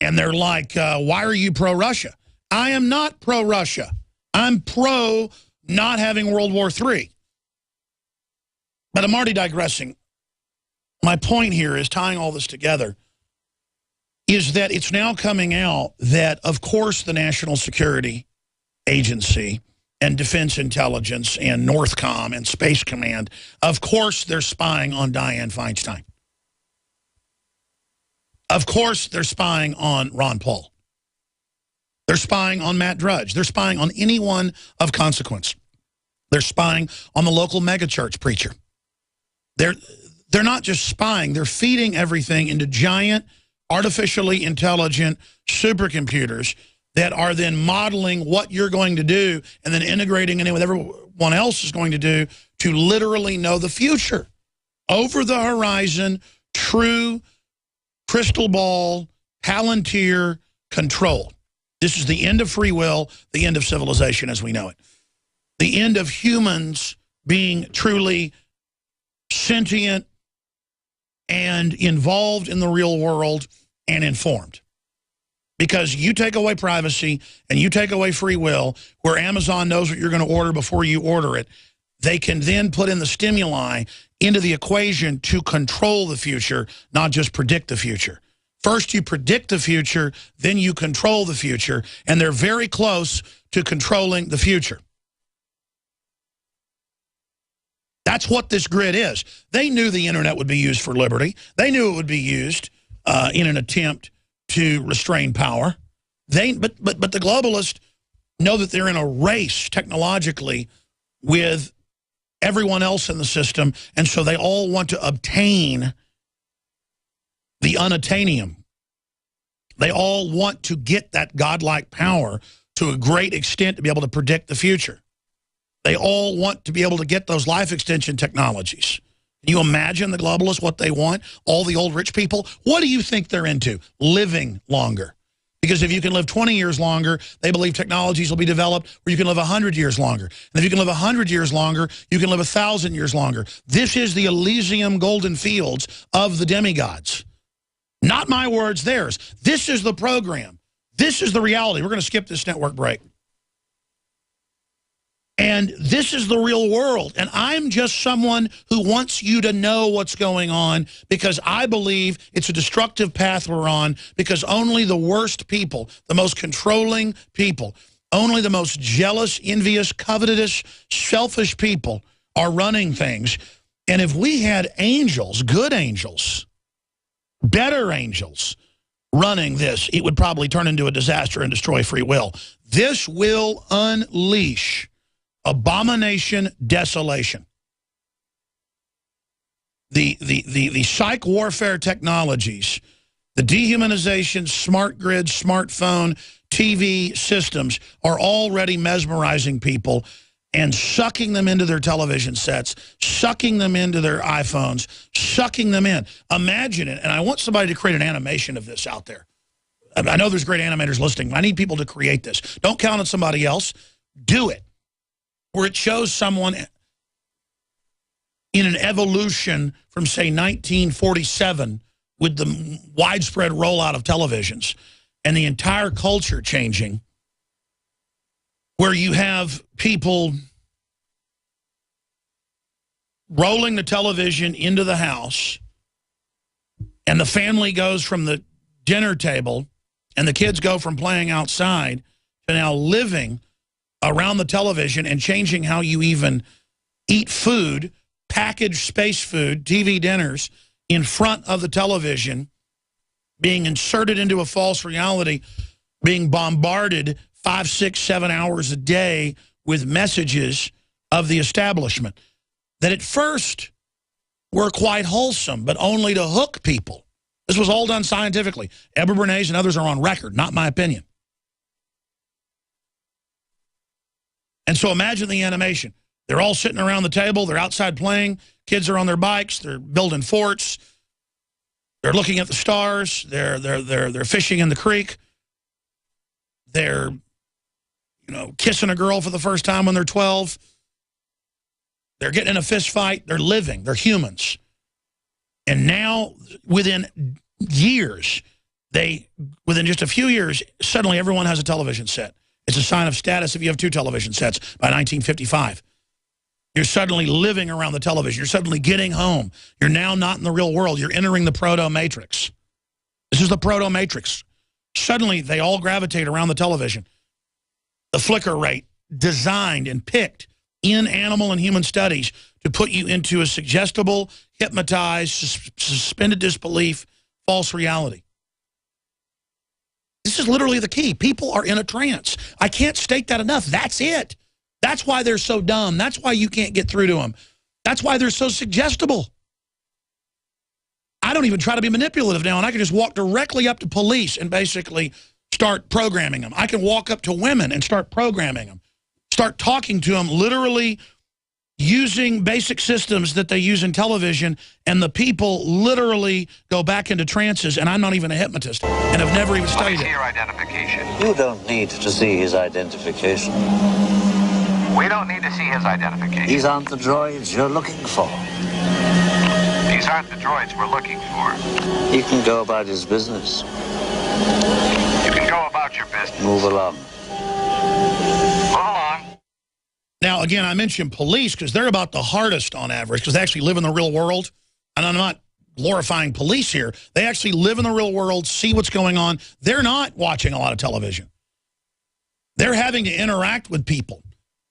And they're like, why are you pro-Russia? I am not pro-Russia. I'm pro not having World War III. But I'm already digressing. My point here is tying all this together is that it's now coming out that, of course, the National Security Agency and Defense Intelligence and Northcom and Space Command, of course, they're spying on Dianne Feinstein. Of course, they're spying on Ron Paul. They're spying on Matt Drudge. They're spying on anyone of consequence. They're spying on the local megachurch preacher. They're not just spying. They're feeding everything into giant, artificially intelligent supercomputers that are then modeling what you're going to do and then integrating it in with everyone else is going to do to literally know the future. Over the horizon, true crystal ball, Palantir control. This is the end of free will, the end of civilization as we know it. The end of humans being truly sentient and involved in the real world and informed. Because you take away privacy and you take away free will, where Amazon knows what you're going to order before you order it, they can then put in the stimuli into the equation to control the future, not just predict the future. First you predict the future, then you control the future, and they're very close to controlling the future. That's what this grid is. They knew the internet would be used for liberty. They knew it would be used in an attempt to restrain power. But the globalists know that they're in a race technologically with everyone else in the system, and so they all want to obtain the unattainium. They all want to get that godlike power to a great extent to be able to predict the future. They all want to be able to get those life extension technologies. Can you imagine the globalists, what they want? All the old rich people? What do you think they're into? Living longer. Because if you can live 20 years longer, they believe technologies will be developed where you can live 100 years longer. And if you can live 100 years longer, you can live 1,000 years longer. This is the Elysium golden fields of the demigods. Not my words, theirs. This is the program. This is the reality. We're going to skip this network break. And this is the real world. And I'm just someone who wants you to know what's going on because I believe it's a destructive path we're on because only the worst people, the most controlling people, only the most jealous, envious, covetous, selfish people are running things. And if we had angels, good angels, better angels running this, it would probably turn into a disaster and destroy free will. This will unleash abomination, desolation. The psych warfare technologies, the dehumanization, smart grid, smartphone, TV systems are already mesmerizing people and sucking them into their television sets, sucking them into their iPhones, sucking them in. Imagine it. And I want somebody to create an animation of this out there. I know there's great animators listening. I need people to create this. Don't count on somebody else. Do it. Where it shows someone in an evolution from, say, 1947 with the widespread rollout of televisions and the entire culture changing, where you have people rolling the television into the house and the family goes from the dinner table and the kids go from playing outside to now living around the television and changing how you even eat food, packaged space food, TV dinners in front of the television, being inserted into a false reality, being bombarded 5, 6, 7 hours a day with messages of the establishment that at first were quite wholesome, but only to hook people. This was all done scientifically. Edward Bernays and others are on record, not my opinion. And so imagine the animation. They're all sitting around the table. They're outside playing. Kids are on their bikes. They're building forts. They're looking at the stars. They're fishing in the creek. They're, kissing a girl for the first time when they're 12. They're getting in a fist fight. They're living. They're humans. And now, within years, within just a few years, suddenly everyone has a television set. It's a sign of status if you have 2 television sets by 1955. You're suddenly living around the television. You're suddenly getting home. You're now not in the real world. You're entering the proto-matrix. This is the proto-matrix. Suddenly, they all gravitate around the television. The flicker rate designed and picked in animal and human studies to put you into a suggestible, hypnotized, suspended disbelief, false reality. This is literally the key. People are in a trance. I can't state that enough. That's it. That's why they're so dumb. That's why you can't get through to them. That's why they're so suggestible. I don't even try to be manipulative now, and I can just walk directly up to police and basically start programming them. I can walk up to women and start programming them, start talking to them, literally using basic systems that they use in television, and the people literally go back into trances, and I'm not even a hypnotist, and have never even studied it. Your identification. You don't need to see his identification. We don't need to see his identification. These aren't the droids you're looking for. These aren't the droids we're looking for. He can go about his business. You can go about your business. Move along. Move along. Now, again, I mentioned police because they're about the hardest on average because they actually live in the real world. And I'm not glorifying police here. They actually live in the real world, see what's going on. They're not watching a lot of television. They're having to interact with people.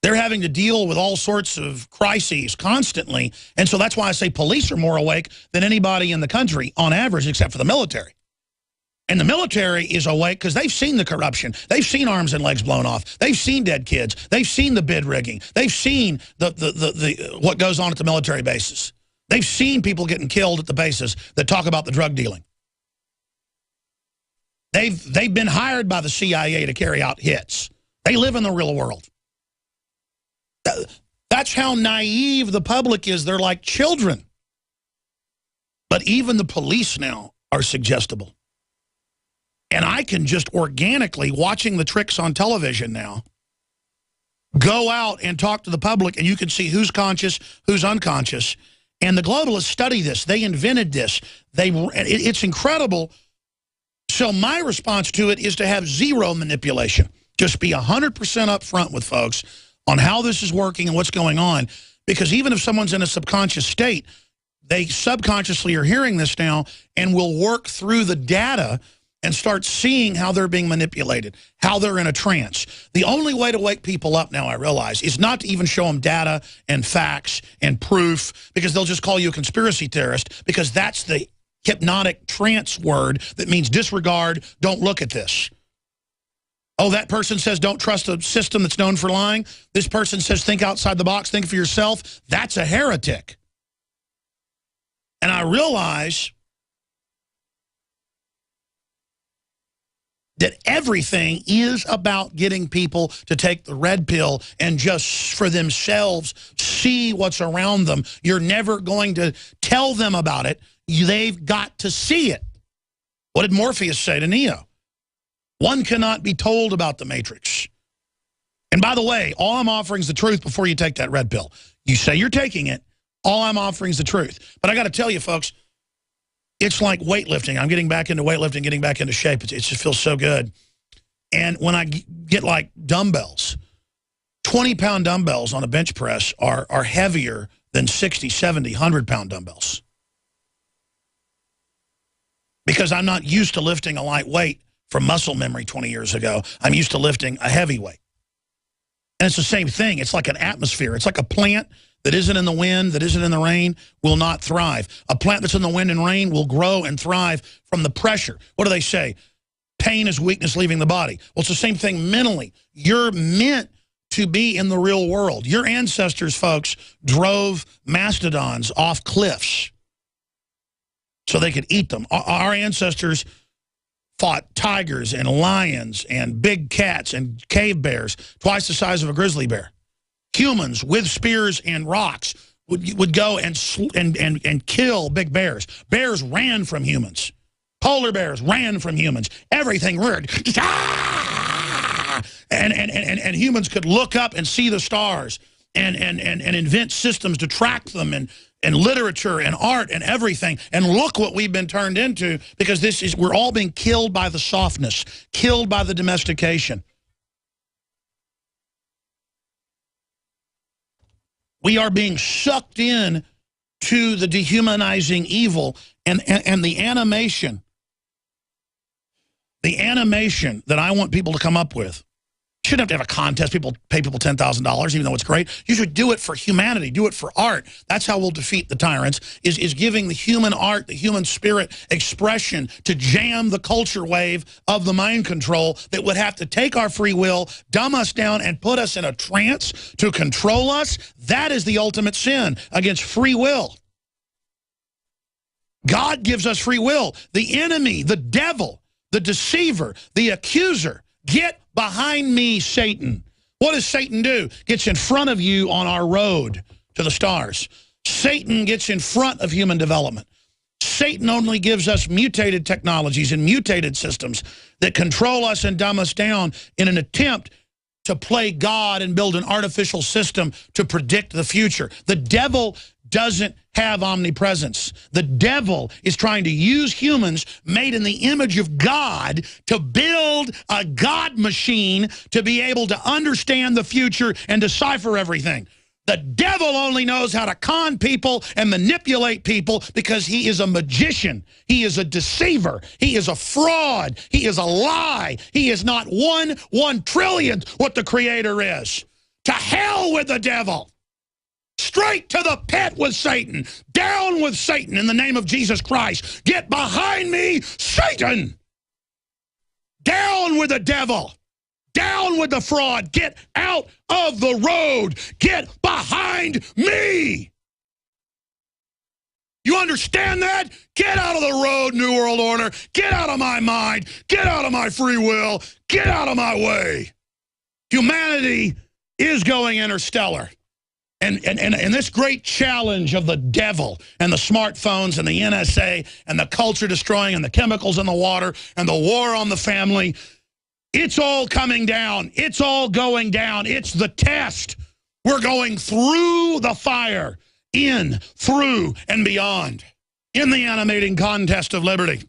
They're having to deal with all sorts of crises constantly. And so that's why I say police are more awake than anybody in the country on average, except for the military. And the military is awake because they've seen the corruption. They've seen arms and legs blown off. They've seen dead kids. They've seen the bid rigging. They've seen what goes on at the military bases. They've seen people getting killed at the bases that talk about the drug dealing. They've been hired by the CIA to carry out hits. They live in the real world. That's how naive the public is. They're like children. But even the police now are suggestible. And I can just organically, watching the tricks on television now, go out and talk to the public, and you can see who's conscious, who's unconscious. And the globalists study this. They invented this. It's incredible. So my response to it is to have zero manipulation. Just be 100% upfront with folks on how this is working and what's going on. Because even if someone's in a subconscious state, they subconsciously are hearing this now and will work through the data and start seeing how they're being manipulated, how they're in a trance. The only way to wake people up now, I realize, is not to even show them data and facts and proof, because they'll just call you a conspiracy theorist, because that's the hypnotic trance word that means disregard, don't look at this. Oh, that person says don't trust a system that's known for lying. This person says think outside the box, think for yourself. That's a heretic. And I realize that everything is about getting people to take the red pill and just for themselves see what's around them. You're never going to tell them about it. They've got to see it. What did Morpheus say to Neo? One cannot be told about the Matrix. And by the way, all I'm offering is the truth before you take that red pill. You say you're taking it. All I'm offering is the truth. But I got to tell you, folks, it's like weightlifting. I'm getting back into weightlifting, getting back into shape. It just feels so good. And when I get like dumbbells, 20-pound dumbbells on a bench press are heavier than 60, 70, 100-pound dumbbells. Because I'm not used to lifting a light weight from muscle memory 20 years ago. I'm used to lifting a heavy weight. And it's the same thing. It's like an atmosphere. It's like a plant that isn't in the wind, that isn't in the rain, will not thrive. A plant that's in the wind and rain will grow and thrive from the pressure. What do they say? Pain is weakness leaving the body. Well, it's the same thing mentally. You're meant to be in the real world. Your ancestors, folks, drove mastodons off cliffs so they could eat them. Our ancestors fought tigers and lions and big cats and cave bears, twice the size of a grizzly bear. Humans with spears and rocks would go and kill big bears. Bears ran from humans. Polar bears ran from humans. Everything roared. And humans could look up and see the stars and invent systems to track them and literature and art and everything. And look what we've been turned into, because we're all being killed by the softness, killed by the domestication. We are being sucked in to the dehumanizing evil, and the animation that I want people to come up with. You shouldn't have to have a contest. Pay people $10,000, even though it's great. You should do it for humanity. Do it for art. That's how we'll defeat the tyrants, is giving the human art, the human spirit expression to jam the culture wave of the mind control that would have to take our free will, dumb us down, and put us in a trance to control us. That is the ultimate sin against free will. God gives us free will. The enemy, the devil, the deceiver, the accuser, get behind me, Satan. What does Satan do? Gets in front of you on our road to the stars. Satan gets in front of human development. Satan only gives us mutated technologies and mutated systems that control us and dumb us down in an attempt to play God and build an artificial system to predict the future. The devil doesn't have omnipresence. The devil is trying to use humans made in the image of God to build a God machine to be able to understand the future and decipher everything. The devil only knows how to con people and manipulate people because he is a magician. He is a deceiver. He is a fraud. He is a lie. He is not 1/1 what the Creator is. To hell with the devil. Straight to the pit with Satan. Down with Satan in the name of Jesus Christ. Get behind me, Satan. Down with the devil. Down with the fraud. Get out of the road. Get behind me. You understand that? Get out of the road, New World Order. Get out of my mind. Get out of my free will. Get out of my way. Humanity is going interstellar. And this great challenge of the devil and the smartphones and the NSA and the culture destroying and the chemicals in the water and the war on the family, it's all coming down. It's all going down. It's the test. We're going through the fire, in, through, and beyond, in the animating contest of liberty.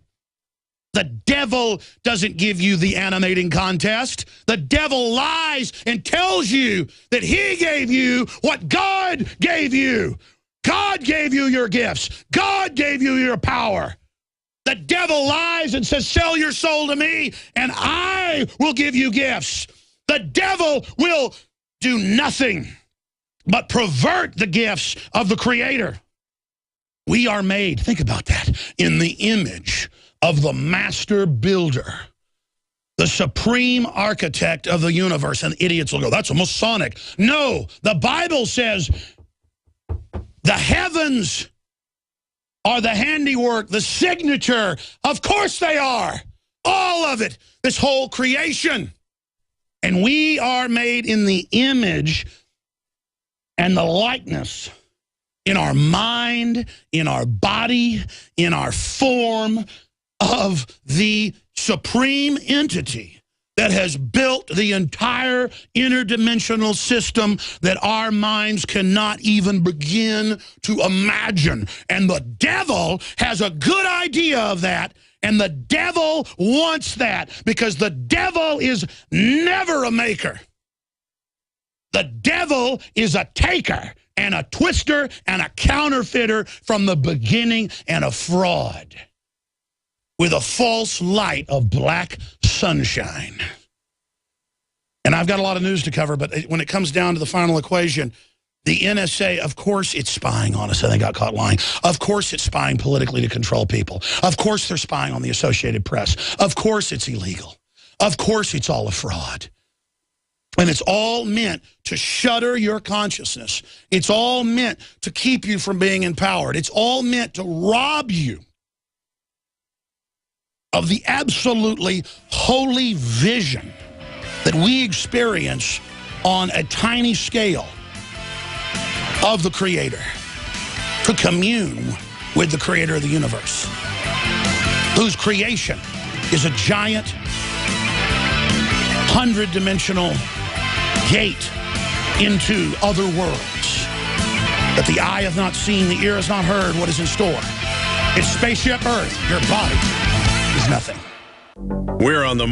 The devil doesn't give you the animating contest. The devil lies and tells you that he gave you what God gave you. God gave you your gifts. God gave you your power. The devil lies and says, sell your soul to me and I will give you gifts. The devil will do nothing but pervert the gifts of the Creator. We are made, think about that, in the image of the master builder, the supreme architect of the universe. And idiots will go, that's a Masonic. No, the Bible says the heavens are the handiwork, the signature. Of course they are. All of it, this whole creation. And we are made in the image and the likeness in our mind, in our body, in our form, of the supreme entity that has built the entire interdimensional system that our minds cannot even begin to imagine. And the devil has a good idea of that, and the devil wants that because the devil is never a maker. The devil is a taker and a twister and a counterfeiter from the beginning and a fraud, with a false light of black sunshine. And I've got a lot of news to cover, but when it comes down to the final equation, the NSA, of course it's spying on us, and they got caught lying. Of course it's spying politically to control people. Of course they're spying on the Associated Press. Of course it's illegal. Of course it's all a fraud. And it's all meant to shutter your consciousness. It's all meant to keep you from being empowered. It's all meant to rob you of the absolutely holy vision that we experience on a tiny scale of the Creator, to commune with the Creator of the universe, whose creation is a giant 100-dimensional gate into other worlds that the eye hath not seen, the ear has not heard what is in store. It's Spaceship Earth. Your body is nothing. We're on the